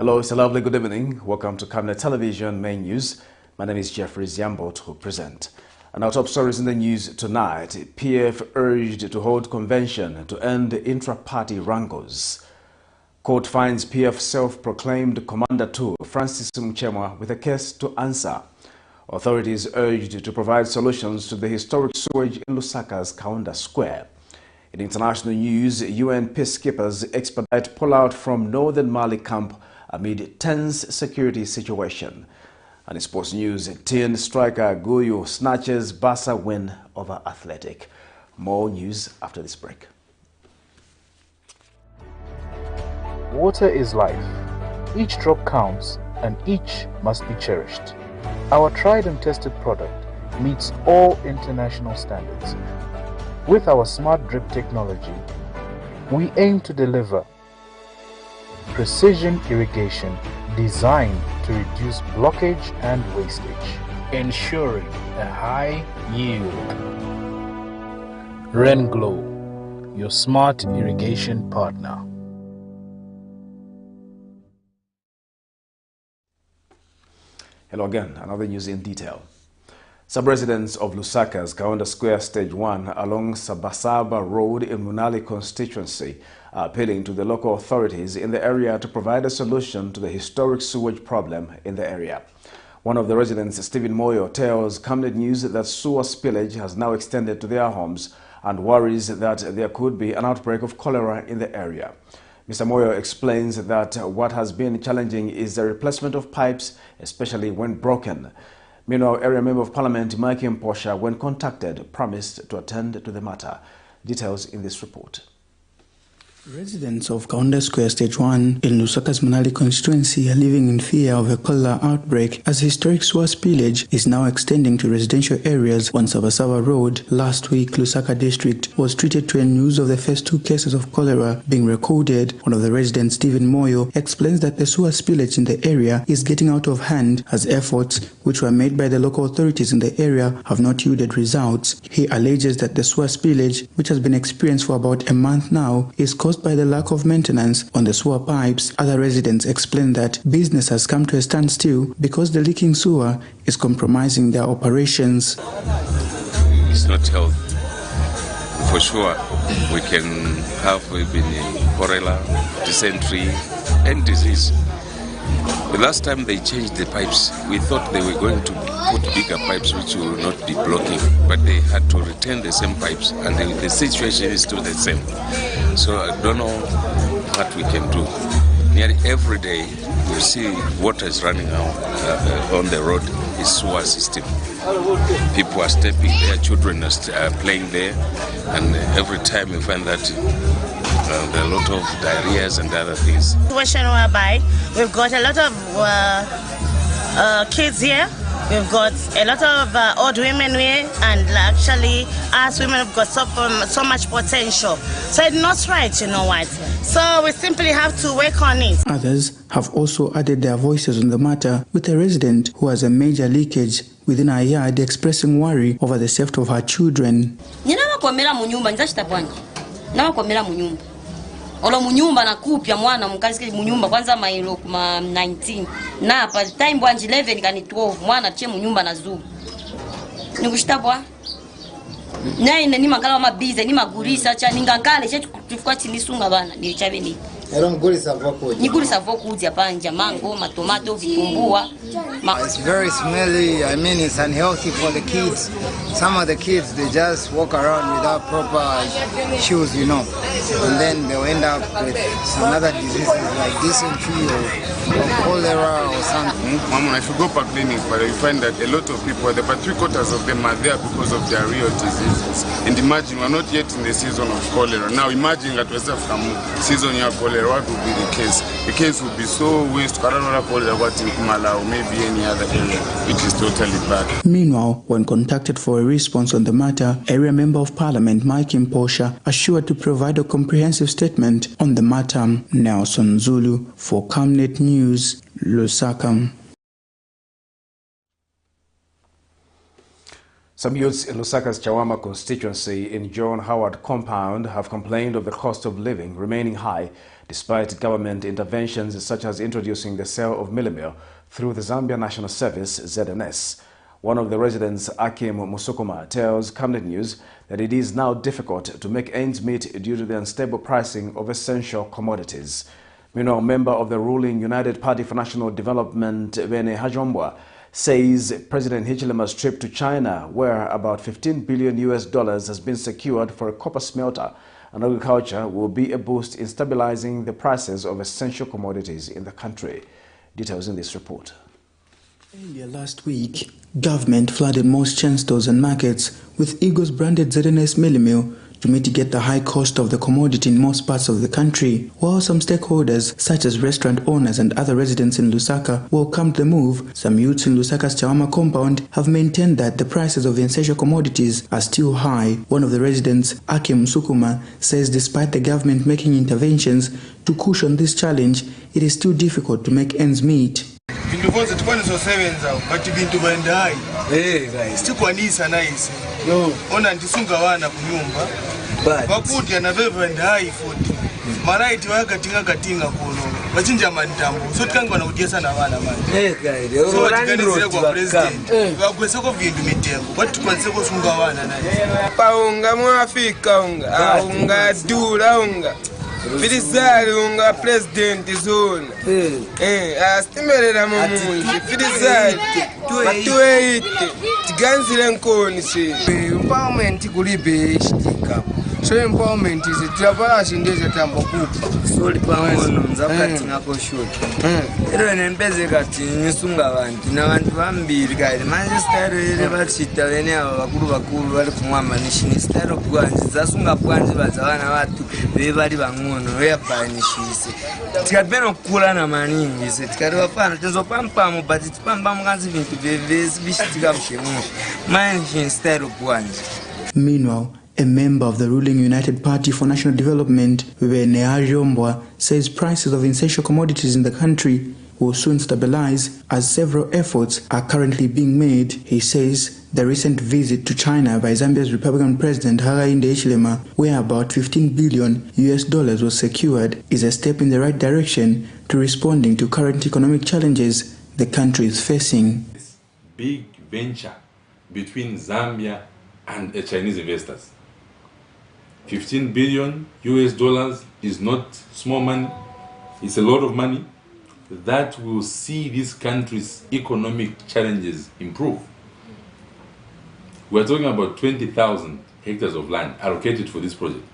Hello, it's a lovely good evening. Welcome to Camnet Television Main News. My name is Jeffrey Ziambo to present. And our top stories in the news tonight. PF urged to hold convention to end intra-party wrangles. Court finds PF self-proclaimed Commander 2, Francis MUCHEMWA, with a case to answer. Authorities urged to provide solutions to the historic sewage in LUSAKA'S KAUNDA Square. In international news, UN peacekeepers expedite pullout from northern Mali camp amid tense security situation. And in sports news, teen striker GUIU snatches BARCA win over Athletic. More news after this break. Water is life. Each drop counts and each must be cherished. Our tried and tested product meets all international standards. With our smart drip technology, we aim to deliver precision irrigation designed to reduce blockage and wastage, ensuring a high yield. WRANGLES, your smart irrigation partner. Hello again, another news in detail. Sub-residents of LUSAKA'S KAUNDA Square Stage 1 along Sabasaba Road in Munali constituency are appealing to the local authorities in the area to provide a solution to the historic sewage problem in the area. One of the residents, Stephen Moyo, tells Camnet News that sewer spillage has now extended to their homes and worries that there could be an outbreak of cholera in the area. Mr. Moyo explains that what has been challenging is the replacement of pipes, especially when broken. Meanwhile, Area Member of Parliament Mike Mposha, when contacted, promised to attend to the matter. Details in this report. Residents of KAUNDA Square Stage 1 in LUSAKA'S Munali constituency are living in fear of a cholera outbreak as historic sewer spillage is now extending to residential areas on Sabasaba Road. Last week, Lusaka district was treated to a news of the first 2 cases of cholera being recorded. One of the residents, Stephen Moyo, explains that the sewer spillage in the area is getting out of hand as efforts which were made by the local authorities in the area have not yielded results. He alleges that the sewer spillage, which has been experienced for about a month now, is caused by the lack of maintenance on the sewer pipes. Other residents explain that business has come to a standstill because the leaking sewer is compromising their operations. It's not healthy. For sure, we can have even cholera, dysentery, and disease. The last time they changed the pipes, we thought they were going to put bigger pipes which will not be blocking, but they had to retain the same pipes, and the situation is still the same. So I don't know what we can do. Nearly every day you see water is running out on the road, is sewer system. People are stepping there, children are playing there, and every time you find that there are a lot of diarrheas and other things. Situation whereby we've got a lot of kids here. We've got a lot of old women here, and actually us women have got so much potential. So it's not right, you know what. So we simply have to work on it. Others have also added their voices on the matter, with a resident who has a major leakage within her yard expressing worry over the safety of her children. Olo munyumba na kupya mwana mkazi munyumba kwanza mailo kuma 19 na pa time bwanji 11 kani 12 mwana che munyumba na zuu nikushitabwa naye ni mangala mabize ni magurisa cha ningangale che tufikwa tinisunga bana nilichabe ni Nigulisa vokuja panja mango, matomato, vitumbua. It's very smelly. I mean, it's unhealthy for the kids. Some of the kids, they just walk around without proper shoes, you know. And then they'll end up with some other diseases like dysentery or cholera or something. Mama, if you go for clinic, but you find that a lot of people, about 3/4 of them are there because of their real diseases. And imagine, we're not yet in the season of cholera. Now imagine that we're from season of cholera. What would be the case? The case would be so waste, or maybe any other area, which is totally bad. Meanwhile, when contacted for a response on the matter, Area Member of Parliament Mike Mposha assured to provide a comprehensive statement on the matter. Nelson Zulu for Camnet News, Lusaka. Some youths in Lusaka's Chawama constituency in John Howard compound have complained of the cost of living remaining high despite government interventions such as introducing the sale of millimil through the Zambia National Service ZNS. One of the residents, Akim Musukuma, tells Camnet News that it is now difficult to make ends meet due to the unstable pricing of essential commodities. Meanwhile, a member of the ruling United Party for National Development, Bene Hajomwa, says President Hichilema's trip to China, where about $15 billion has been secured for a copper smelter and agriculture, will be a boost in stabilizing the prices of essential commodities in the country. Details in this report. Earlier last week, government flooded most chain stores and markets with Eagles branded ZNS millimil to mitigate the high cost of the commodity in most parts of the country. While some stakeholders, such as restaurant owners and other residents in Lusaka, welcomed the move, some youths in Lusaka's Chawama compound have maintained that the prices of the essential commodities are still high. One of the residents, Akim Musukuma, says despite the government making interventions to cushion this challenge, it is still difficult to make ends meet. Vindu vonse tikwanisa but vindu vaenda hai sikwanisa naisi ona ndisunga vana kunyumba vakudya nave vaenda hai futi maraiti vakatinga kuno vachinja mantambo so tikangwana kudyesa na vana manje so tikanizire kwa president vagweseko vindu mitengo but tikwanise kusunga vana naisi paunga mwafika unga dura unga Filisari unga president zone. Astimerera mumunji. Filisari. Matuwe ite. Tiganzile nkoni si. Empowerment kulibe shitika. So empowerment is trabala shindeze tambo kupa. Soli pangono nzakati ngako shoti. Ero nempeze kati nyisunga vantu. Na vantu vambiri kati. Manchester ere vachita vene ava vakuru vari kumwamba nishini. Style bwanji. Zasunga bwanji vazavana vatu. Vevari vangono. Veyabanishise. Tikapeno kula na maningi. Tikari vapana. Tenzo pampamu. But pampamu kanzi vintu vevezi bishitika mshemu. Manchini style bwanji. Meanwhile, a member of the ruling United Party for National Development, Bene Hajomwa, says prices of essential commodities in the country will soon stabilize as several efforts are currently being made. He says the recent visit to China by Zambia's Republican President Hakainde Hichilema, where about $15 billion was secured, is a step in the right direction to responding to current economic challenges the country is facing. This big venture between Zambia and Chinese investors. $15 billion is not small money. It's a lot of money that will see this country's economic challenges improve. We're talking about 20,000 hectares of land allocated for this project.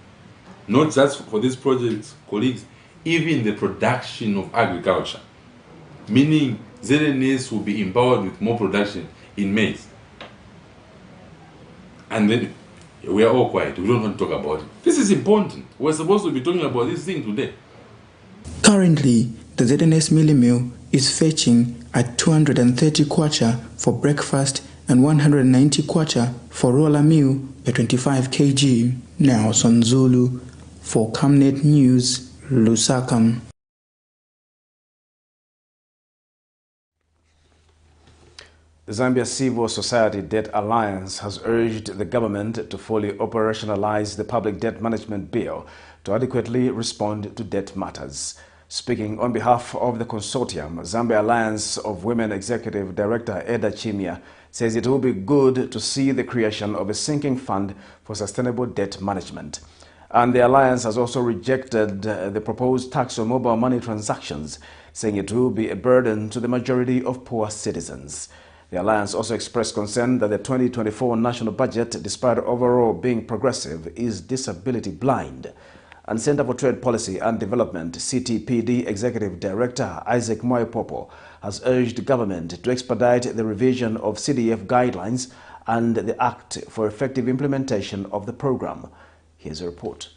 Not just for this project, colleagues, even the production of agriculture. Meaning ZNS will be empowered with more production in maize. And then we are all quiet. We don't want to talk about it. This is important. We're supposed to be talking about this thing today. Currently, the ZNS millimil is fetching at 230 kwacha for breakfast and 190 kwacha for roller meal at 25 kg. Now, Sonzulu for Camnet News, Lusaka. The Zambia Civil Society Debt Alliance has urged the government to fully operationalize the Public Debt Management Bill to adequately respond to debt matters. Speaking on behalf of the consortium, Zambia Alliance of Women Executive Director Eda Chimia says it will be good to see the creation of a sinking fund for sustainable debt management. And the alliance has also rejected the proposed tax on mobile money transactions, saying it will be a burden to the majority of poor citizens. The alliance also expressed concern that the 2024 national budget, despite overall being progressive, is disability blind. And Center for Trade Policy and Development, CTPD Executive Director Isaac Moipopo has urged government to expedite the revision of CDF guidelines and the Act for effective implementation of the program. Here's a report.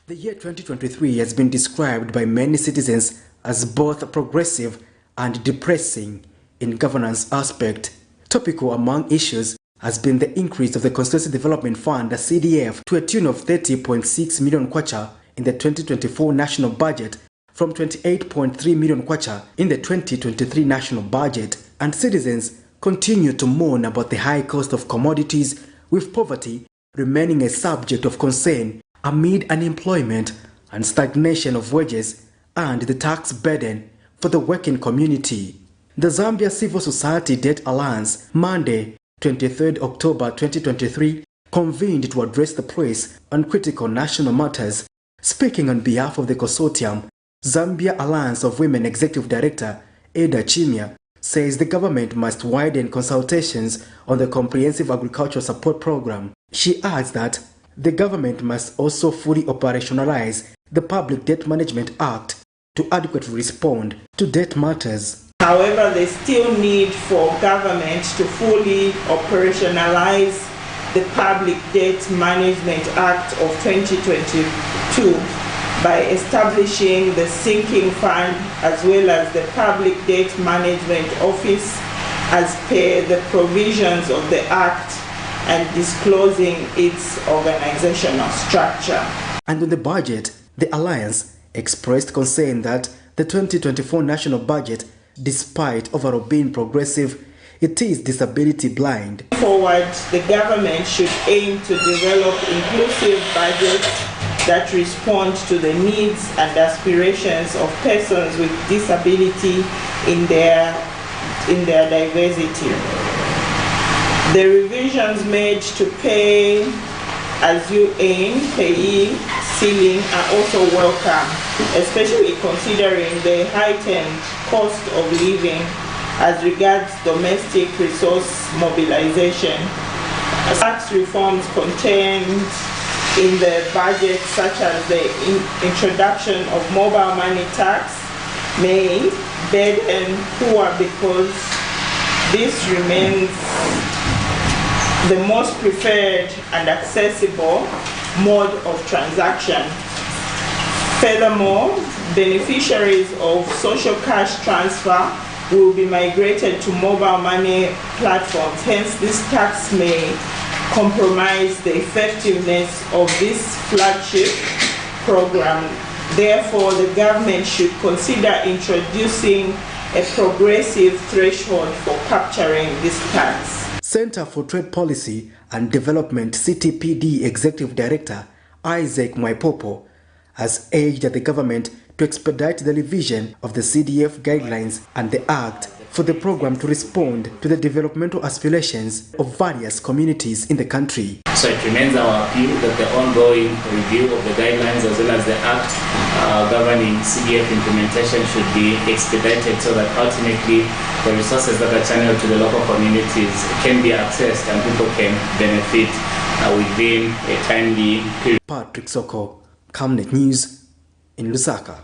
The year 2023 has been described by many citizens as both progressive and depressing in governance aspect. Topical among issues has been the increase of the Constituency Development Fund, the CDF, to a tune of 30.6 million kwacha in the 2024 national budget from 28.3 million kwacha in the 2023 national budget. And citizens continue to mourn about the high cost of commodities, with poverty remaining a subject of concern amid unemployment and stagnation of wages and the tax burden for the working community. The Zambia Civil Society Debt Alliance, Monday, 23rd October 2023, convened to address the press on critical national matters. Speaking on behalf of the consortium, Zambia Alliance of Women Executive Director Ada Chimya says the government must widen consultations on the Comprehensive Agricultural Support Program. She adds that the government must also fully operationalize the Public Debt Management Act to adequately respond to debt matters. However, there's still need for government to fully operationalize the Public Debt Management Act of 2022 by establishing the sinking fund as well as the Public Debt Management Office as per the provisions of the Act and disclosing its organizational structure. And on the budget, the Alliance expressed concern that the 2024 national budget, despite overall being progressive, it is disability blind. Forward, the government should aim to develop inclusive budgets that respond to the needs and aspirations of persons with disability in their diversity. The revisions made to pay as you earn, payee ceiling are also welcome, especially considering the heightened cost of living as regards domestic resource mobilization. Tax reforms contained in the budget, such as the introduction of mobile money tax, may burden poor because this remains the most preferred and accessible mode of transaction. Furthermore, beneficiaries of social cash transfer will be migrated to mobile money platforms. Hence, this tax may compromise the effectiveness of this flagship program. Therefore, the government should consider introducing a progressive threshold for capturing this tax. Center for Trade Policy and Development CTPD Executive Director Isaac Mwaipopo has urged the government to expedite the revision of the CDF guidelines and the Act for the program to respond to the developmental aspirations of various communities in the country. So it remains our appeal that the ongoing review of the guidelines as well as the Act governing CDF implementation should be expedited so that ultimately the resources that are channeled to the local communities can be accessed and people can benefit within a timely period. Patrick Soko, Camnet News in Lusaka.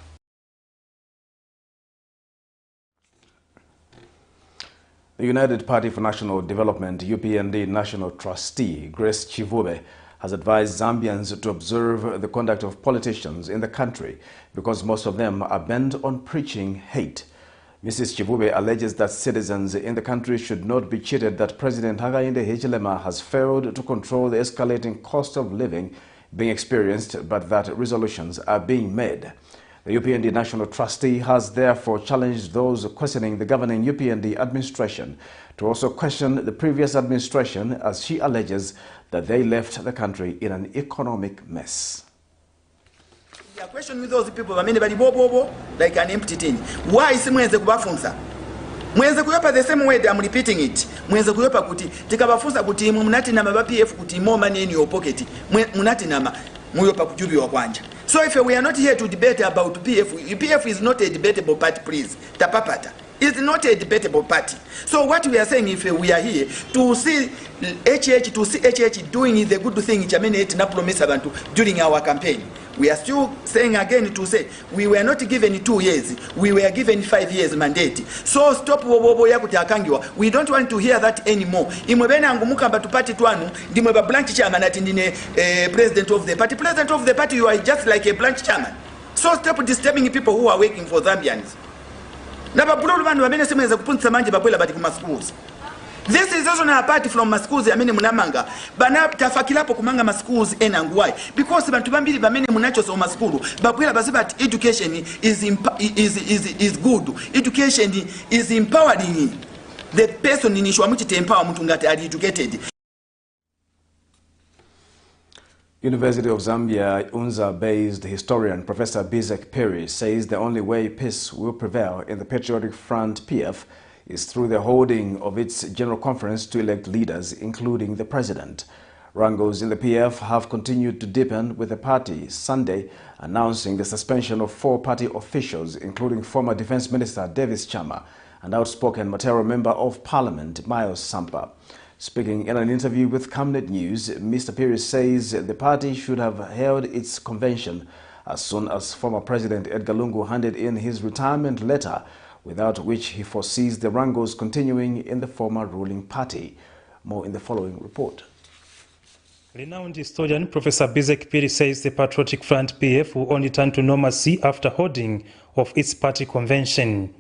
The United Party for National Development, UPND National Trustee, Grace Chivube, has advised Zambians to observe the conduct of politicians in the country because most of them are bent on preaching hate. Mrs. Chivube alleges that citizens in the country should not be cheated that President Hakainde Hichilema has failed to control the escalating cost of living being experienced, but that resolutions are being made. The UPND National Trustee has therefore challenged those questioning the governing UPND administration to also question the previous administration, as she alleges that they left the country in an economic mess. The question with those people, like an empty tin. Why is mwenze kubafunza? Mwenze kuyopa the same way I'm repeating it. Mwenze kuyopa kuti tikabafunza kuti munati nama ba PF kuti more money in your pocket. Munati nama muyopa kujubi wa kwanja. So if we are not here to debate about PF is not a debatable party, please. Tapapata. It's not a debatable party. So what we are saying, if we are here to see HH doing the good thing during our campaign, we are still saying again to say we were not given 2 years, we were given 5 years mandate. So stop we don't want to hear that anymore. Branch chairman president of the party. President of the party, you are just like a branch chairman. So stop disturbing people who are working for Zambians. This is also apart from schools munamanga bana tafakilapo kumanga schools enangwai because bantu bambiri bamene munacho so school babwela bazibati education is good, education is empowering. the person inishwa muchitempa omuntu ngati ali educated. University of Zambia, UNZA-based historian Professor PEACEKEEPERS says the only way peace will prevail in the Patriotic Front PF is through the holding of its General Conference to elect leaders, including the President. Wrangles in the PF have continued to deepen, with the party Sunday announcing the suspension of 4 party officials, including former Defense Minister Davis Chama and outspoken Matero Member of Parliament Miles Sampa. Speaking in an interview with Camnet News, Mr. Pires says the party should have held its convention as soon as former President Edgar Lungu handed in his retirement letter, without which he foresees the wrangles continuing in the former ruling party. More in the following report. Renowned historian Professor PEACEKEEPERS says the Patriotic Front PF will only turn to normalcy after holding of its party convention.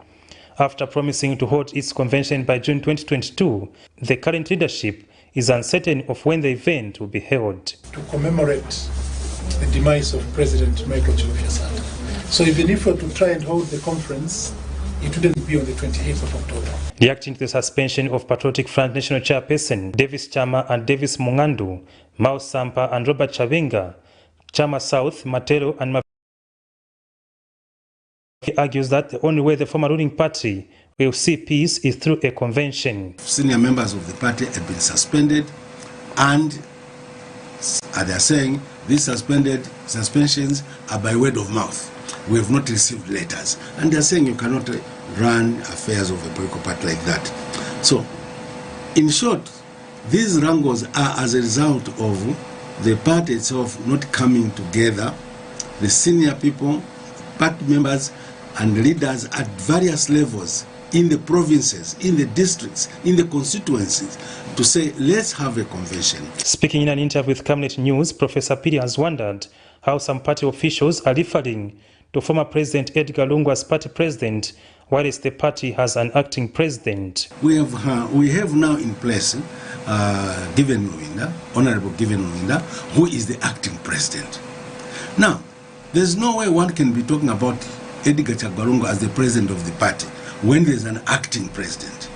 After promising to hold its convention by June 2022, the current leadership is uncertain of when the event will be held. To commemorate the demise of President Michael Chilufya Sata. So even if we were to try and hold the conference, it wouldn't be on the 28th of October. Reacting to the suspension of Patriotic Front National Chairperson Davis Chama and Davis Mungandu, Mao Sampa and Robert Chavenga, Chama South, Matero and he argues that the only way the former ruling party will see peace is through a convention. Senior members of the party have been suspended, and they are saying these suspensions are by word of mouth. We have not received letters. And they are saying you cannot run affairs of a political party like that. So, in short, these wrangles are as a result of the party itself not coming together, the senior people, party members, and leaders at various levels in the provinces, in the districts, in the constituencies, to say, let's have a convention. Speaking in an interview with Camnet News, Professor Piri has wondered how some party officials are referring to former President Edgar Lungu as party president, whereas the party has an acting president. We have now in place Given Luinda, Honorable Given Luinda, who is the acting president. Now, there's no way one can be talking about Edgar Lungu as the president of the party when there's an acting president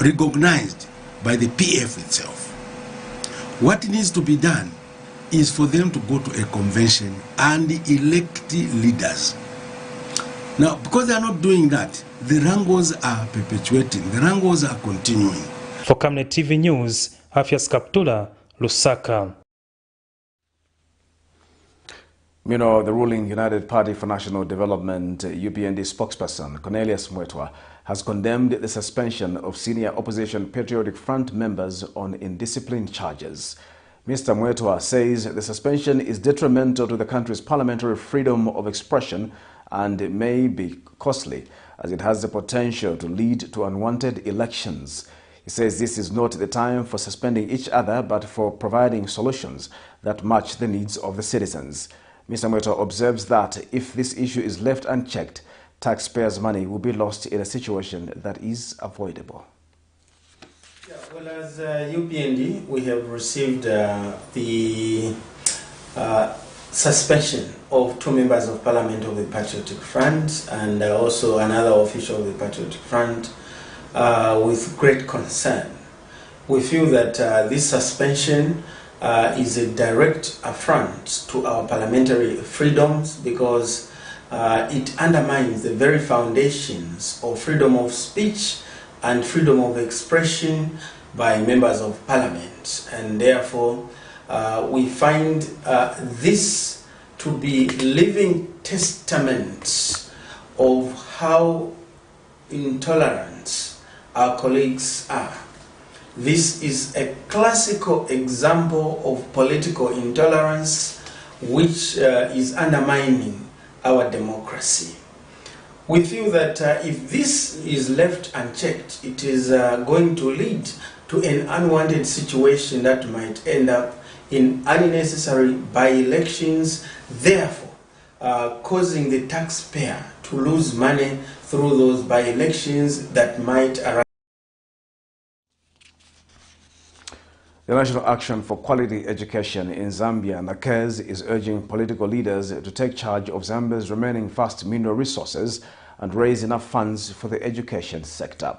recognized by the PF itself. What needs to be done is for them to go to a convention and elect leaders. Now, because they are not doing that, the wrangles are perpetuating, the wrangles are continuing. For Camnet TV News, Afias Kaptula, Lusaka. Meanwhile, the ruling United Party for National Development UPND spokesperson Cornelius Mwetwa has condemned the suspension of senior opposition Patriotic Front members on indiscipline charges. Mr. Mwetwa says the suspension is detrimental to the country's parliamentary freedom of expression and may be costly, as it has the potential to lead to unwanted elections. He says this is not the time for suspending each other, but for providing solutions that match the needs of the citizens. Mr. Mwetwa observes that if this issue is left unchecked, taxpayers' money will be lost in a situation that is avoidable. Yeah, well, as UPND, we have received the suspension of 2 members of Parliament of the Patriotic Front and also another official of the Patriotic Front with great concern. We feel that this suspension is a direct affront to our parliamentary freedoms because it undermines the very foundations of freedom of speech and freedom of expression by members of parliament. And therefore, we find this to be living testaments of how intolerant our colleagues are. This is a classical example of political intolerance which is undermining our democracy. We feel that if this is left unchecked, it is going to lead to an unwanted situation that might end up in unnecessary by-elections, therefore causing the taxpayer to lose money through those by-elections that might arise. The National Action for Quality Education in Zambia, SNATCHES, is urging political leaders to take charge of Zambia's remaining vast mineral resources and raise enough funds for the education sector.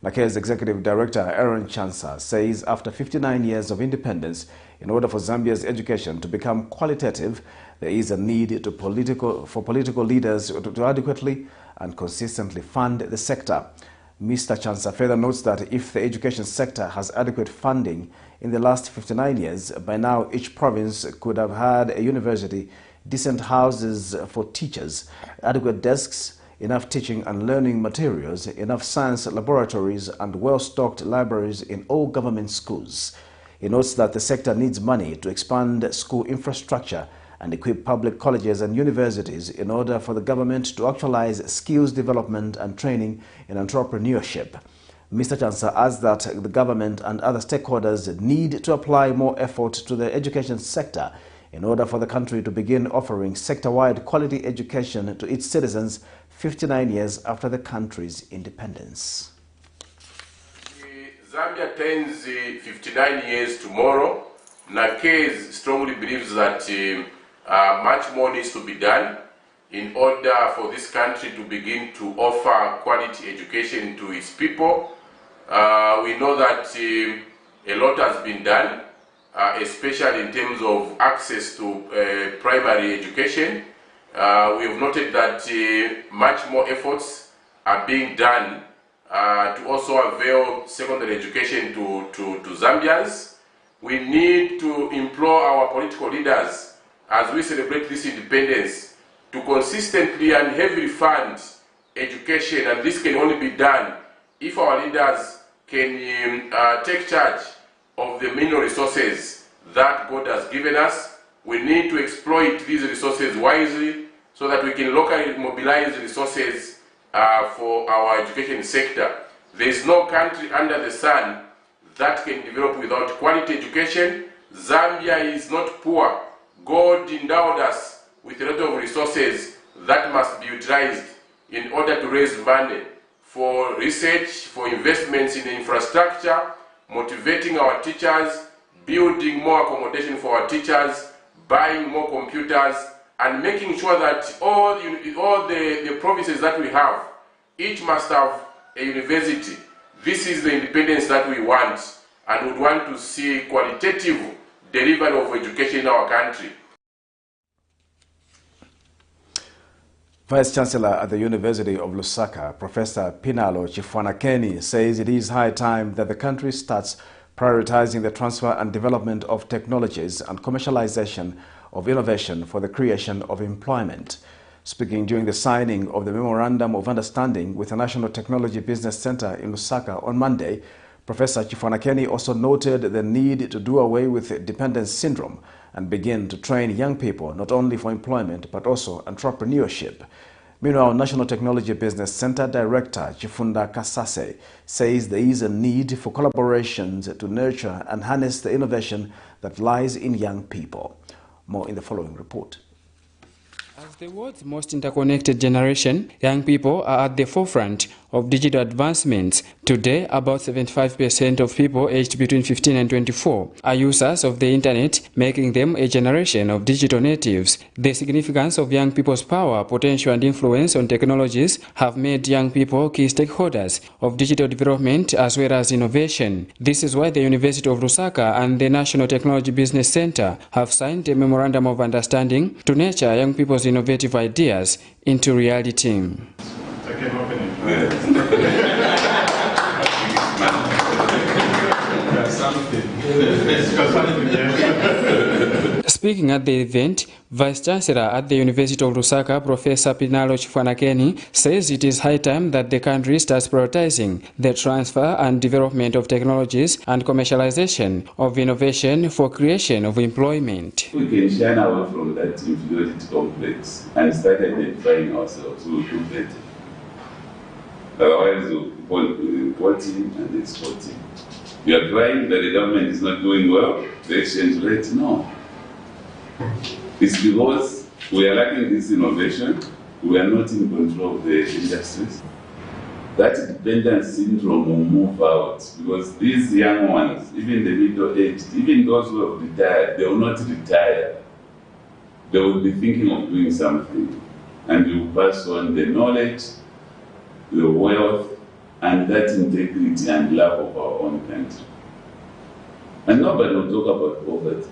NACA's Executive Director Aaron Chansa says after 59 years of independence, in order for Zambia's education to become qualitative, there is a need for political leaders to adequately and consistently fund the sector. Mr. Chansa further notes that if the education sector has adequate funding in the last 59 years, by now each province could have had a university, decent houses for teachers, adequate desks, enough teaching and learning materials, enough science laboratories and well-stocked libraries in all government schools. He notes that the sector needs money to expand school infrastructure and equip public colleges and universities in order for the government to actualize skills development and training in entrepreneurship. Mr. Chansa adds that the government and other stakeholders need to apply more effort to the education sector in order for the country to begin offering sector-wide quality education to its citizens 59 years after the country's independence. Zambia turns 59 years tomorrow. NACA's strongly believes that much more needs to be done in order for this country to begin to offer quality education to its people. We know that a lot has been done, especially in terms of access to primary education. We have noted that much more efforts are being done to also avail secondary education to Zambians. We need to implore our political leaders as we celebrate this independence to consistently and heavily fund education, and this can only be done if our leaders can take charge of the mineral resources that God has given us. We need to exploit these resources wisely so that we can locally mobilize resources for our education sector. There is no country under the sun that can develop without quality education. Zambia is not poor. God endowed us with a lot of resources that must be utilized in order to raise money for research, for investments in infrastructure, motivating our teachers, building more accommodation for our teachers, buying more computers, and making sure that all the provinces that we have, each must have a university. This is the independence that we want, and we want to see qualitative delivery of education in our country. Vice Chancellor at the University of Lusaka, Professor Pinalo Chifwanakeni, says it is high time that the country starts prioritizing the transfer and development of technologies and commercialization of innovation for the creation of employment. Speaking during the signing of the Memorandum of Understanding with the National Technology Business Center in Lusaka on Monday, Professor Chifwanakeni also noted the need to do away with dependence syndrome and begin to train young people not only for employment but also entrepreneurship. Meanwhile, National Technology Business Center Director Chifunda Kasase says there is a need for collaborations to nurture and harness the innovation that lies in young people. More in the following report. As the world's most interconnected generation, young people are at the forefront of digital advancements. Today, about 75% of people aged between 15 and 24 are users of the internet, making them a generation of digital natives. The significance of young people's power, potential and influence on technologies have made young people key stakeholders of digital development as well as innovation. This is why the University of Lusaka and the National Technology Business Center have signed a Memorandum of Understanding to nurture young people's innovative ideas into reality. Speaking at the event, Vice Chancellor at the University of Lusaka, Professor Pinalo Chifwanakeni, says it is high time that the country starts prioritizing the transfer and development of technologies and commercialization of innovation for creation of employment. We can shine away from that inferiority complex and start identifying ourselves. We will do better. Otherwise, we'll keep on importing and exporting. We are crying that the government is not doing well, the exchange rate, no. It's because we are lacking this innovation, we are not in control of the industries. That dependence syndrome will move out because these young ones, even the middle-aged, even those who have retired, they will not retire. They will be thinking of doing something, and you pass on the knowledge, the wealth, and that integrity and love of our own country. And nobody will talk about poverty.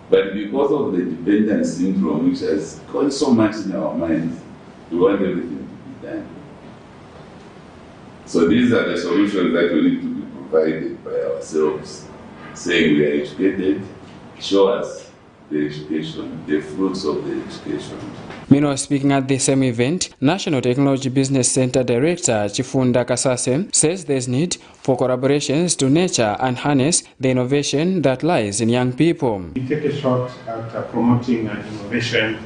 But because of the dependence syndrome, which has gone so much in our minds, we want everything to be done. So these are the solutions that we need to be provided by ourselves, saying we are educated, show us the education, the fruits of the education. Meanwhile, speaking at the same event, National Technology Business Center Director Chifunda Kasase says there's need for collaborations to nurture and harness the innovation that lies in young people. We take a shot at promoting innovation,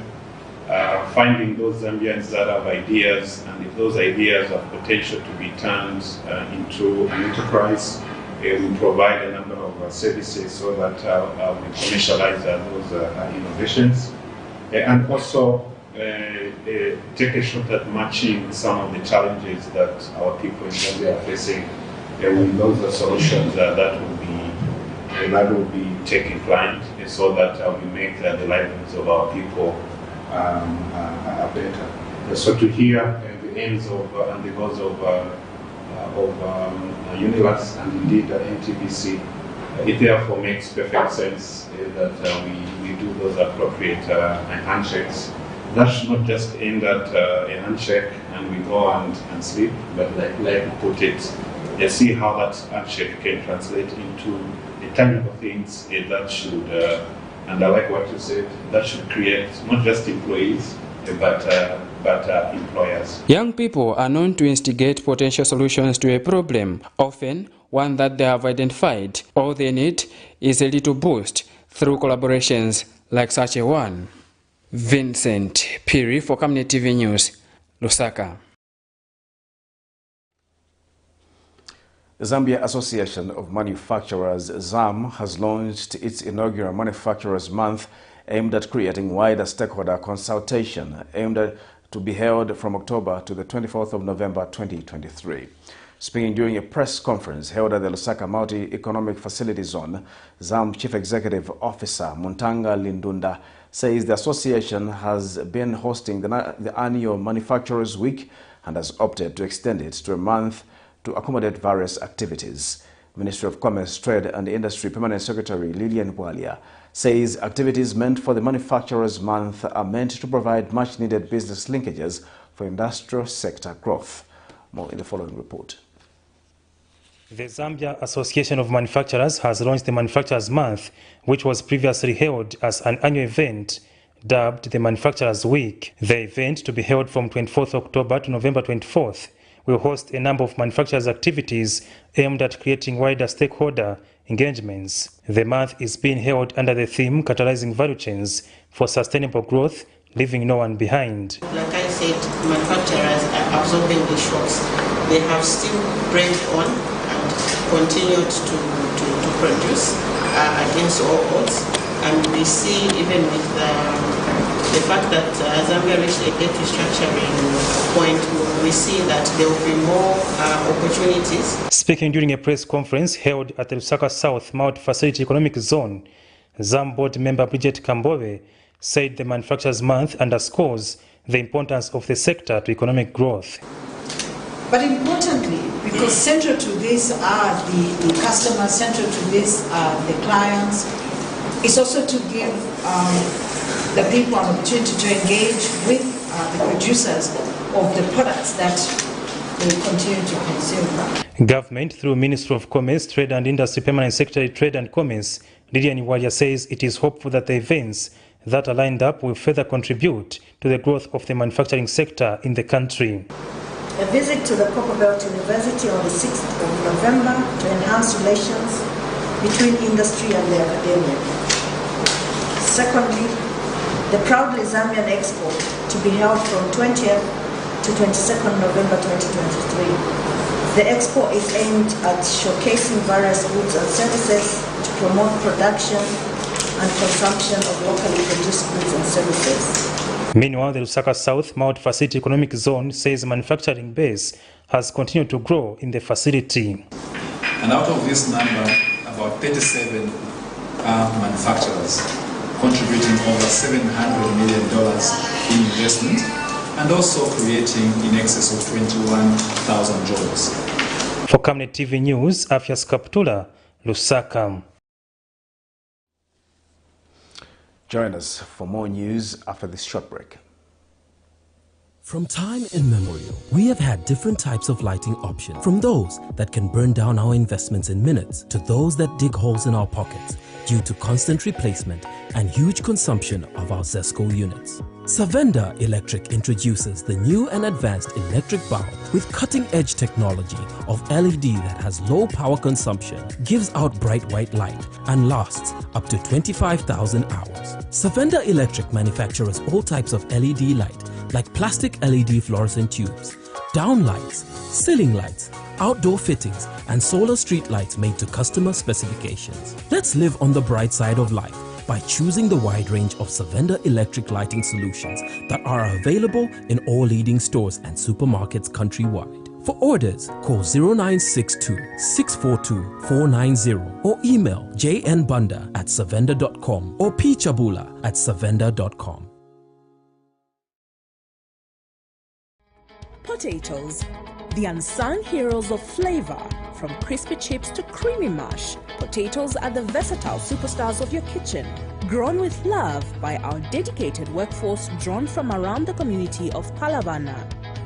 finding those Zambians that have ideas, and if those ideas have potential to be turned into an enterprise, we provide a number of services so that we commercialize those innovations. And also take a shot at matching some of the challenges that our people in Zambia are facing with those solutions that will be taking client, so that we make the livelihoods of our people better. So to hear the aims of and the goals of UNILAS and indeed NTBC, it therefore makes perfect sense that we do those appropriate handshakes. That should not just end at a handshake and we go and sleep, but like we put it, see how that handshake can translate into the tangible things that should, and I like what you said, that should create not just employees, but employers. Young people are known to instigate potential solutions to a problem, often one that they have identified. All they need is a little boost through collaborations like such a one. Vincent Piri for Camnet TV News, Lusaka. The Zambia Association of Manufacturers, ZAM, has launched its inaugural Manufacturers Month aimed at creating wider stakeholder consultation, aimed to be held from October to the 24th of November 2023. Speaking during a press conference held at the Lusaka Multi-Economic Facility Zone, ZAM Chief Executive Officer Muntanga Lindunda says the association has been hosting the annual Manufacturers Week and has opted to extend it to a month to accommodate various activities. Ministry of Commerce, Trade and Industry Permanent Secretary Lilian Bwalia says activities meant for the Manufacturers Month are meant to provide much-needed business linkages for industrial sector growth. More in the following report. The Zambia Association of Manufacturers has launched the Manufacturers Month, which was previously held as an annual event dubbed the Manufacturers Week. The event, to be held from 24th October to November 24th, will host a number of manufacturers' activities aimed at creating wider stakeholder engagements. The month is being held under the theme Catalyzing Value Chains for Sustainable Growth, Leaving No One Behind. Like I said, manufacturers are absorbing the shocks. They have still braved on and continued to produce against all odds. And we see, even with the fact that Zambia reached a debt restructuring point, we see that there will be more opportunities. Speaking during a press conference held at the Lusaka South Multi-Facility Economic Zone, ZAM board member Bridget Kambowe said the Manufacturers Month underscores the importance of the sector to economic growth. But importantly, because central to this are the customers, central to this are the clients, it's also to give the people an opportunity to engage with the producers of the products that they continue to consume. Government, through Ministry of Commerce, Trade and Industry Permanent Secretary Trade and Commerce, Lilian Bwalia, says it is hopeful that the events that are lined up will further contribute to the growth of the manufacturing sector in the country. A visit to the Copperbelt University on the 6th of November to enhance relations between industry and the academia. Secondly, the Proudly Zambian Expo to be held from 20th to 22nd November 2023. The expo is aimed at showcasing various goods and services to promote production and consumption of locally produced goods and services. Meanwhile, the Lusaka South Multi-Facility Economic Zone says manufacturing base has continued to grow in the facility. And out of this number, about 37 are manufacturers, contributing over $700 million in investment and also creating in excess of 21,000 jobs. For Camnet TV News, Afias Kaptula, Lusaka. Join us for more news after this short break. From time immemorial, we have had different types of lighting options, from those that can burn down our investments in minutes to those that dig holes in our pockets due to constant replacement and huge consumption of our ZESCO units. Savenda Electric introduces the new and advanced electric bulb with cutting-edge technology of LED that has low power consumption, gives out bright white light, and lasts up to 25,000 hours. Savenda Electric manufactures all types of LED light, like plastic LED fluorescent tubes, down lights, ceiling lights, outdoor fittings, and solar street lights made to customer specifications. Let's live on the bright side of life by choosing the wide range of Savenda electric lighting solutions that are available in all leading stores and supermarkets countrywide. For orders, call 0962 642 490 or email jnbunda@savenda.com or pchabula@savenda.com. Potatoes, the unsung heroes of flavor. From crispy chips to creamy mash, potatoes are the versatile superstars of your kitchen. Grown with love by our dedicated workforce drawn from around the community of Palavana.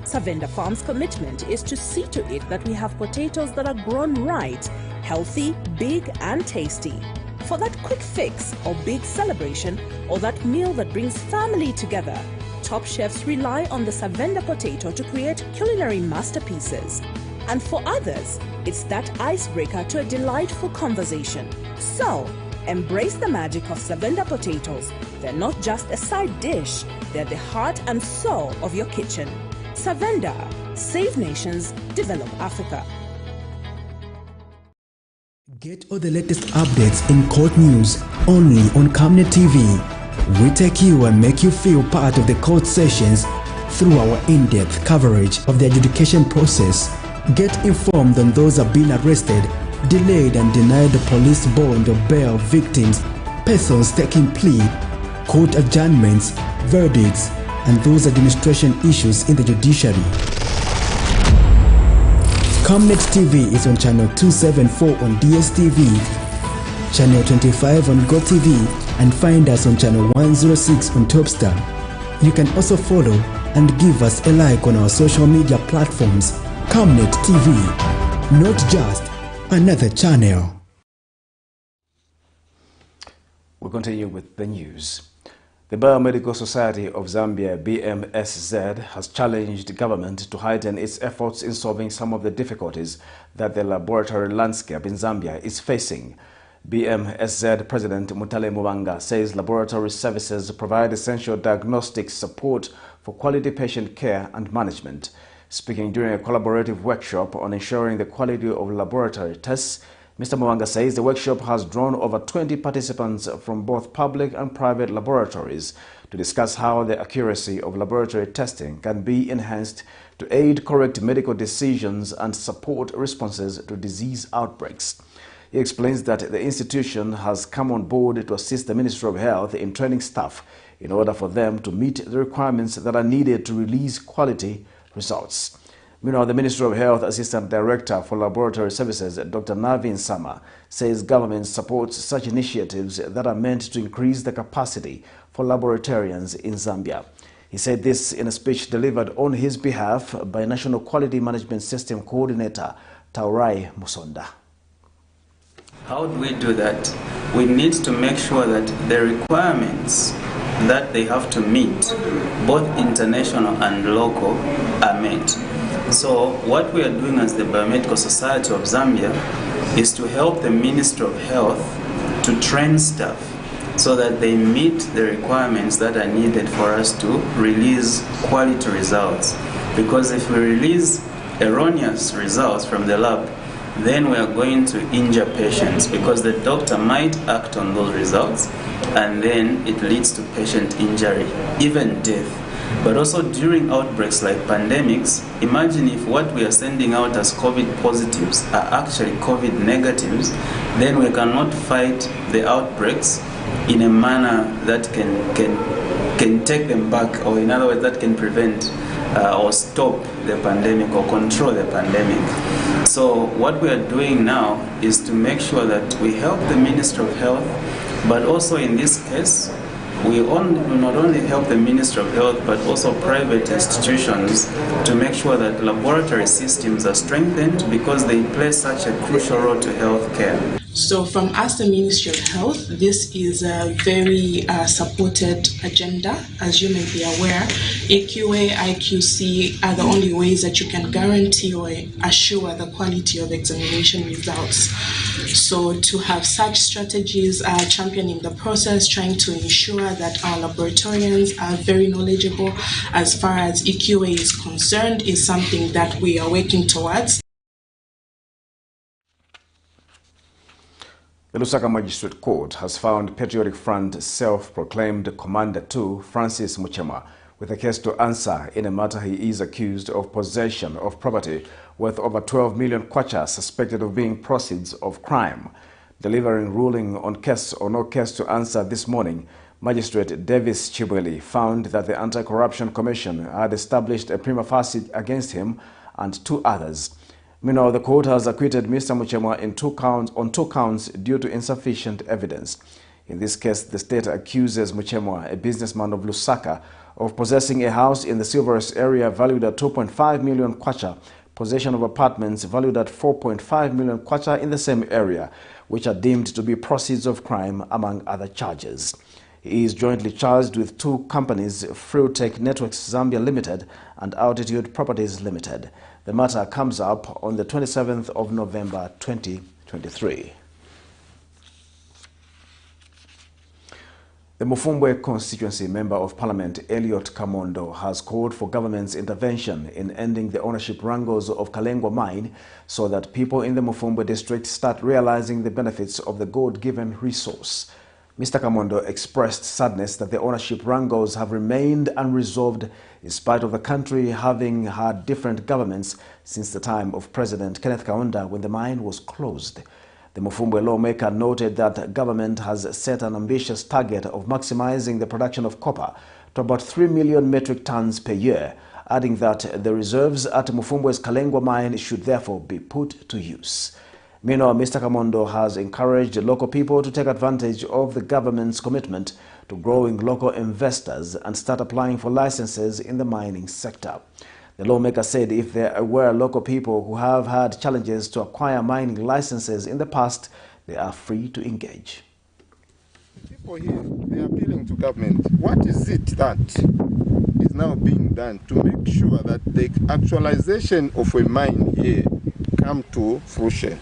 Savenda Farm's commitment is to see to it that we have potatoes that are grown right, healthy, big and tasty. For that quick fix or big celebration or that meal that brings family together, top chefs rely on the Savenda potato to create culinary masterpieces. And for others, it's that icebreaker to a delightful conversation. So, embrace the magic of Savenda potatoes. They're not just a side dish, they're the heart and soul of your kitchen. Savenda, save nations, develop Africa. Get all the latest updates in court news only on Camnet TV. We take you and make you feel part of the court sessions through our in-depth coverage of the adjudication process. Get informed on those who have been arrested, delayed and denied the police bond or bail victims, persons taking plea, court adjournments, verdicts, and those administration issues in the judiciary. Camnet TV is on channel 274 on DSTV, channel 25 on GoTV, and find us on channel 106 on Topstar. You can also follow and give us a like on our social media platforms. Camnet TV, not just another channel. We'll continue with the news. The Biomedical Society of Zambia, BMSZ, has challenged the government to heighten its efforts in solving some of the difficulties that the laboratory landscape in Zambia is facing. BMSZ President Mutale Muwanga says laboratory services provide essential diagnostic support for quality patient care and management. Speaking during a collaborative workshop on ensuring the quality of laboratory tests, Mr. Muwanga says the workshop has drawn over 20 participants from both public and private laboratories to discuss how the accuracy of laboratory testing can be enhanced to aid correct medical decisions and support responses to disease outbreaks. He explains that the institution has come on board to assist the Ministry of Health in training staff in order for them to meet the requirements that are needed to release quality results. Meanwhile, the Ministry of Health Assistant Director for Laboratory Services, Dr. Navin Sama, says government supports such initiatives that are meant to increase the capacity for laboratorians in Zambia. He said this in a speech delivered on his behalf by National Quality Management System Coordinator Taurai Musonda. How do we do that? We need to make sure that the requirements that they have to meet, both international and local, are met. So what we are doing as the Biomedical Society of Zambia is to help the Ministry of Health to train staff so that they meet the requirements that are needed for us to release quality results. Because if we release erroneous results from the lab, then we are going to injure patients because the doctor might act on those results and then it leads to patient injury, even death. But also during outbreaks like pandemics, imagine if what we are sending out as COVID positives are actually COVID negatives, then we cannot fight the outbreaks in a manner that can take them back, or in other words, that can prevent or stop the pandemic or control the pandemic. So what we are doing now is to make sure that we help the Ministry of Health, but also in this case, we not only help the Ministry of Health, but also private institutions to make sure that laboratory systems are strengthened because they play such a crucial role to healthcare. So from us, the Ministry of Health, this is a very supported agenda. As you may be aware, EQA, IQC are the only ways that you can guarantee or assure the quality of examination results. So to have such strategies championing the process, trying to ensure that our laboratorians are very knowledgeable as far as EQA is concerned is something that we are working towards. The Lusaka Magistrate Court has found Patriotic Front self-proclaimed Commander 2, Francis MUCHEMWA, with a case to answer in a matter he is accused of possession of property worth over 12 million kwacha suspected of being proceeds of crime. Delivering ruling on case or no case to answer this morning, Magistrate Davis Chibweli found that the Anti-Corruption Commission had established a prima facie against him and 2 others. Meanwhile, the court has acquitted Mr. MUCHEMWA on two counts due to insufficient evidence. In this case, the state accuses MUCHEMWA, a businessman of Lusaka, of possessing a house in the Silverest area valued at 2.5 million kwacha, possession of apartments valued at 4.5 million kwacha in the same area, which are deemed to be proceeds of crime, among other charges. He is jointly charged with 2 companies, Fruitech Networks Zambia Limited and Altitude Properties Limited. The matter comes up on the 27th of November 2023. The Mufumbwe constituency Member of Parliament Elliot Kamondo has called for government's intervention in ending the ownership wrangles of Kalengwa mine so that people in the Mufumbwe district start realizing the benefits of the God-given resource. Mr. Kamondo expressed sadness that the ownership wrangles have remained unresolved in spite of the country having had different governments since the time of President Kenneth Kaunda when the mine was closed. The Mufumbwe lawmaker noted that government has set an ambitious target of maximizing the production of copper to about 3 million metric tons per year, adding that the reserves at Mufumbwe's Kalengwa mine should therefore be put to use. Meanwhile, Mr. Kamondo has encouraged local people to take advantage of the government's commitment to growing local investors and start applying for licenses in the mining sector. The lawmaker said if there were local people who have had challenges to acquire mining licenses in the past, they are free to engage. People here, they are appealing to government. What is it that is now being done to make sure that the actualization of a mine here come to fruition?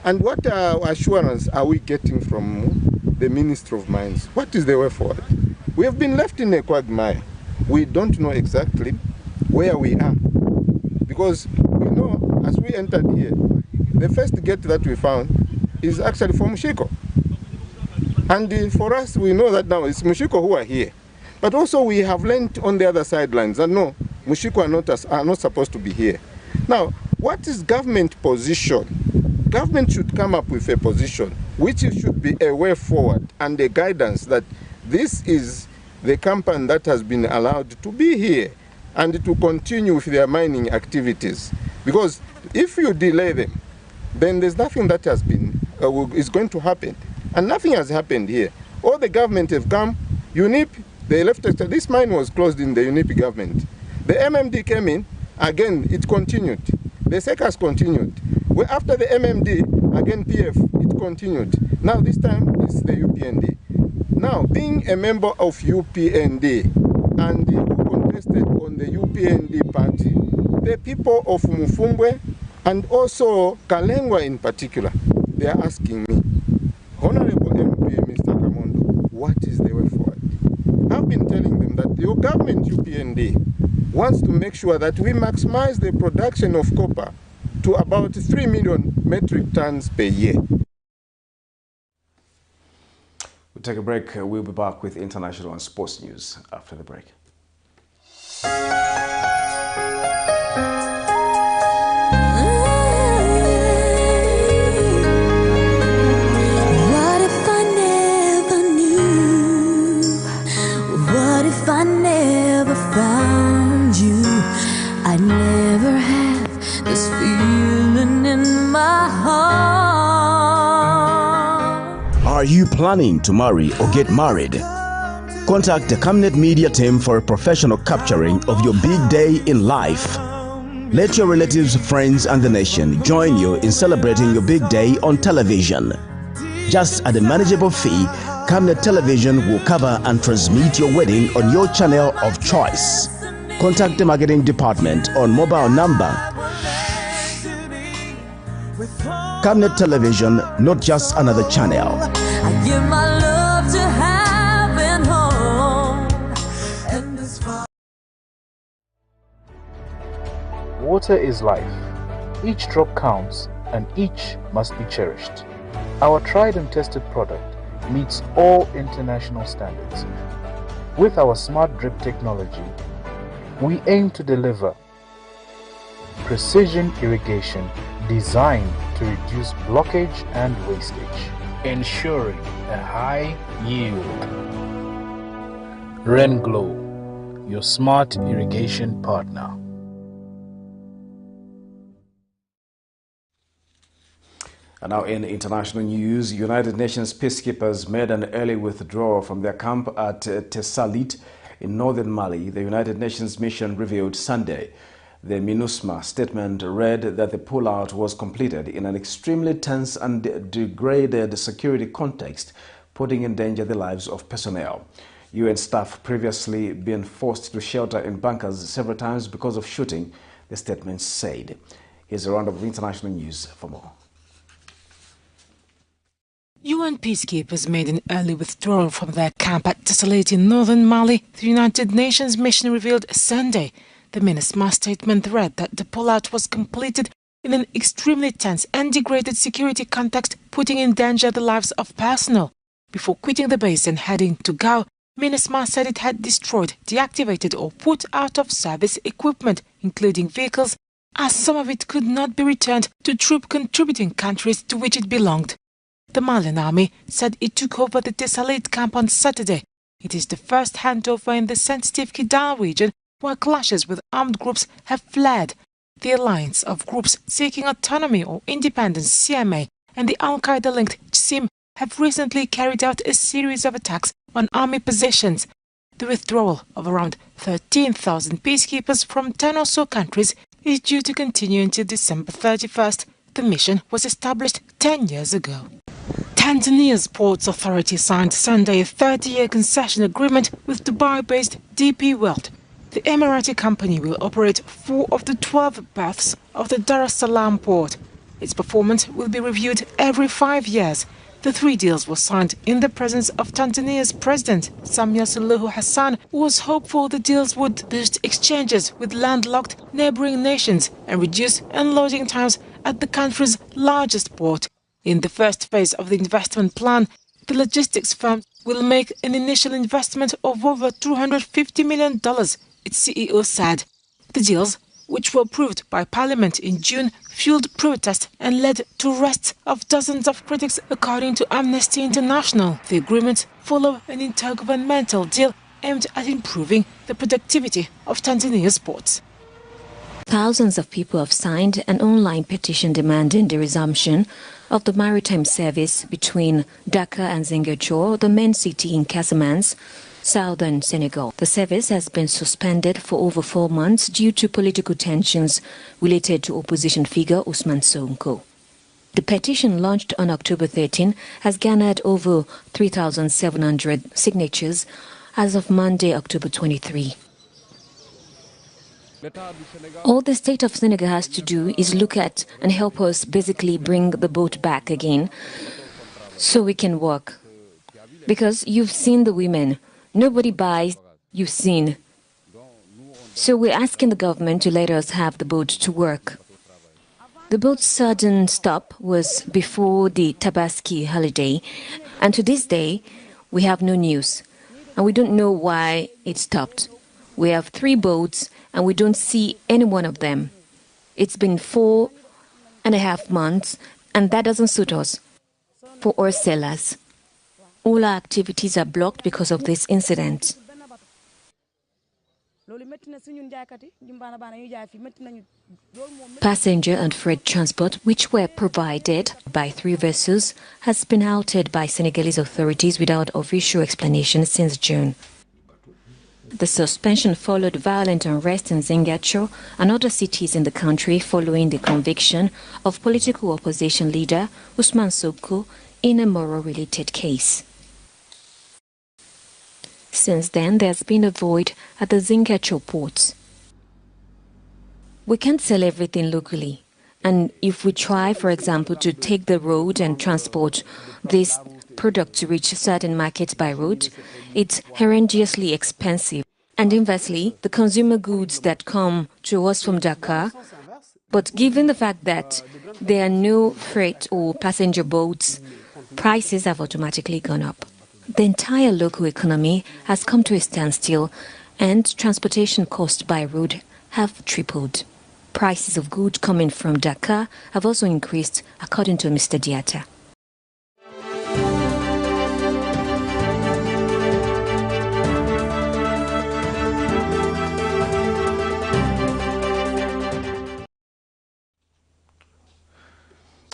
And what assurance are we getting from the Ministry of Mines? What is the way forward? We have been left in a quagmire. We don't know exactly where we are. Because we know as we entered here, the first gate that we found is actually from Mushiko. And for us, we know that now it's Mushiko who are here. But also we have learned on the other sidelines that no, Mushiko are not supposed to be here. Now, what is government position? Government should come up with a position which should be a way forward and a guidance that this is the company that has been allowed to be here and to continue with their mining activities. Because if you delay them, then there's nothing that has been is going to happen. And nothing has happened here. All the government have come, UNIP, they left us. This mine was closed in the UNIP government. The MMD came in, again it continued. The SECAS continued. Well, after the MMD, again PF, it continued. Now this time it's the UPND. Now, being a member of UPND and who contested on the UPND party, the people of Mufumbwe and also Kalengwa in particular, they are asking me, Honorable MP Mr. Kamondo, what is the way forward? I've been telling them that your government, UPND, wants to make sure that we maximize the production of copper to about 3 million metric tons per year. We'll take a break. We'll be back with international and sports news after the break. What if I never knew? What if I never found you? planning to marry or get married? Contact the Camnet media team for a professional capturing of your big day in life. Let your relatives, friends and the nation join you in celebrating your big day on television. Just at a manageable fee, Camnet Television will cover and transmit your wedding on your channel of choice. Contact the marketing department on mobile number. Camnet Television, not just another channel. I give my love to having home. Water is life. Each drop counts and each must be cherished. Our tried and tested product meets all international standards. With our smart drip technology, we aim to deliver precision irrigation designed to reduce blockage and wastage, ensuring a high yield. WRANGLES, your smart irrigation partner. And now in international news, United Nations peacekeepers made an early withdrawal from their camp at TRIBULATION in northern Mali, the United Nations mission revealed Sunday. The MINUSMA statement read that the pullout was completed in an extremely tense and degraded security context, putting in danger the lives of personnel. UN staff previously been forced to shelter in bunkers several times because of shooting, the statement said. Here's a roundup of international news for more. UN peacekeepers made an early withdrawal from their camp at TRIBULATION in northern Mali, the United Nations mission revealed Sunday. The MINUSMA statement read that the pullout was completed in an extremely tense and degraded security context, putting in danger the lives of personnel. Before quitting the base and heading to GUIU, MINUSMA said it had destroyed, deactivated or put out of service equipment, including vehicles, as some of it could not be returned to troop-contributing countries to which it belonged. The Malian army said it took over the TRIBULATION camp on Saturday. It is the first handover in the sensitive Kidal region, where clashes with armed groups have fled. The alliance of groups seeking autonomy or independence, CMA, and the Al-Qaeda-linked JSIM have recently carried out a series of attacks on army positions. The withdrawal of around 13,000 peacekeepers from 10 or so countries is due to continue until December 31st. The mission was established 10 years ago. Tanzania's Ports Authority signed Sunday a 30-year concession agreement with Dubai-based DP World. The Emirati company will operate 4 of the 12 berths of the Dar es Salaam port. Its performance will be reviewed every 5 years. The 3 deals were signed in the presence of Tanzania's President Samia Suluhu Hassan, who was hopeful the deals would boost exchanges with landlocked neighboring nations and reduce unloading times at the country's largest port. In the first phase of the investment plan, the logistics firm will make an initial investment of over $250 million, its CEO said. The deals, which were approved by Parliament in June, fueled protests and led to arrests of dozens of critics, according to Amnesty International. The agreement followed an intergovernmental deal aimed at improving the productivity of Tanzania's ports. Thousands of people have signed an online petition demanding the resumption of the maritime service between Dakar and Ziguinchor, the main city in Casamance, southern Senegal. The service has been suspended for over 4 months due to political tensions related to opposition figure Ousmane Sonko. The petition, launched on October 13, has garnered over 3,700 signatures as of Monday, October 23. All the state of Senegal has to do is look at and help us basically bring the boat back again so we can work. Because you've seen the women. Nobody buys, you've seen. So we're asking the government to let us have the boat to work. The boat's sudden stop was before the Tabaski holiday, and to this day we have no news, and we don't know why it stopped. We have 3 boats and we don't see any one of them. It's been 4.5 months and that doesn't suit us. For our sellers, all our activities are blocked because of this incident. Passenger and freight transport, which were provided by 3 vessels, has been halted by Senegalese authorities without official explanation since June. The suspension followed violent unrest in Zingachor and other cities in the country following the conviction of political opposition leader Ousmane Sonko in a Moro-related case. Since then, there's been a void at the Zingachor ports. We can't sell everything locally, and if we try, for example, to take the road and transport this product to reach certain markets by road, it's horrendously expensive. And inversely, the consumer goods that come to us from Dakar, but given the fact that there are no freight or passenger boats, prices have automatically gone up. The entire local economy has come to a standstill, and transportation costs by road have tripled. Prices of goods coming from Dakar have also increased, according to Mr. Diatta.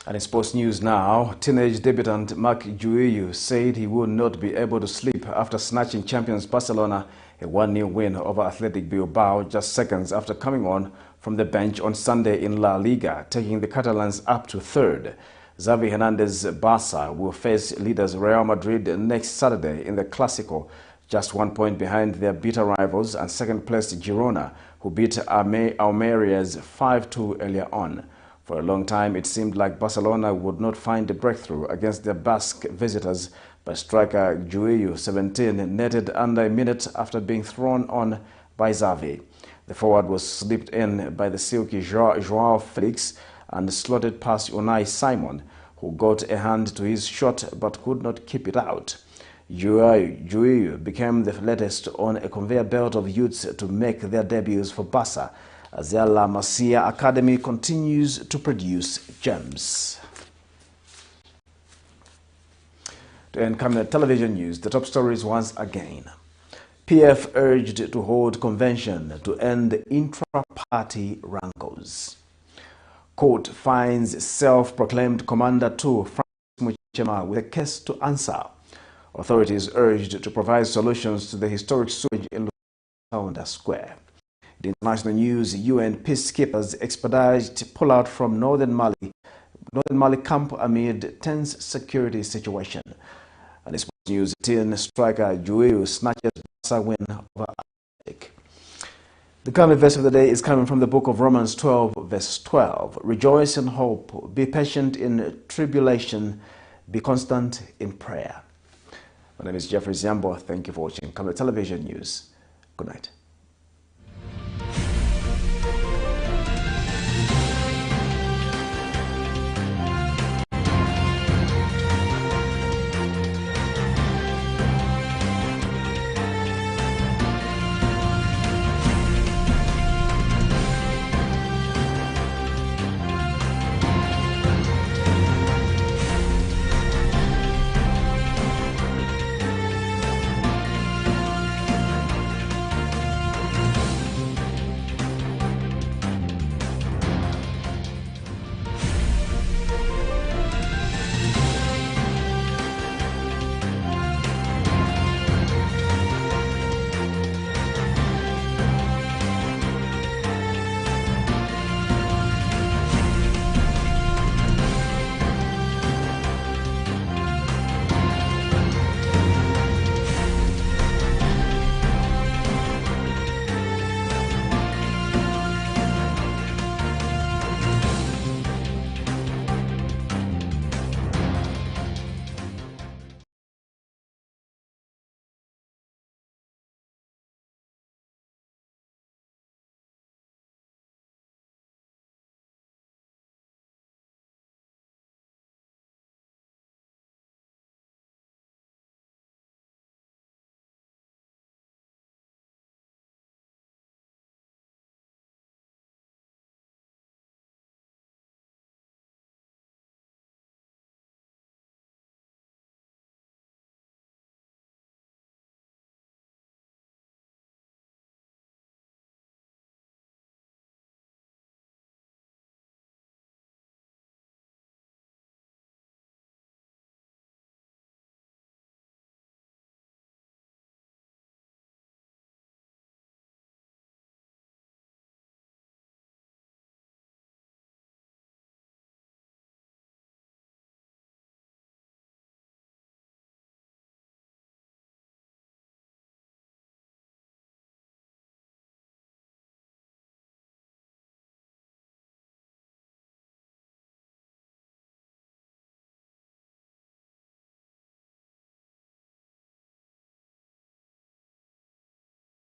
And in sports news now, teenage debutant GUIU said he would not be able to sleep after snatching champions Barcelona a 1-0 win over Athletic Bilbao just seconds after coming on from the bench on Sunday in La Liga, taking the Catalans up to 3rd. Xavi Hernandez's Barca will face leaders Real Madrid next Saturday in the Clásico, just 1 point behind their bitter rivals and second-placed Girona, who beat Almeria's 5-2 earlier on. For a long time, it seemed like Barcelona would not find a breakthrough against their Basque visitors, but striker GUIU, 17, netted under a minute after being thrown on by Xavi. The forward was slipped in by the silky João Felix and slotted past Unai Simon, who got a hand to his shot but could not keep it out. GUIU became the latest on a conveyor belt of youths to make their debuts for Barca, as their La Masia Academy continues to produce gems. To end Camnet television news, the top stories once again. PF urged to hold convention to end intra-party wrangles. Court finds self-proclaimed Commander 2 Francis MUCHEMWA with a case to answer. Authorities urged to provide solutions to the historic sewage in KAUNDA Square. In international news, UN peacekeepers expedite pullout from northern Mali camp amid tense security situation. And in sports news, teen striker GUIU snatches Barca win over Athletic. The Camnet verse of the day is coming from the book of Romans 12, verse 12. Rejoice in hope, be patient in tribulation, be constant in prayer. My name is Jeffrey Ziambo. Thank you for watching Camnet Television News. Good night.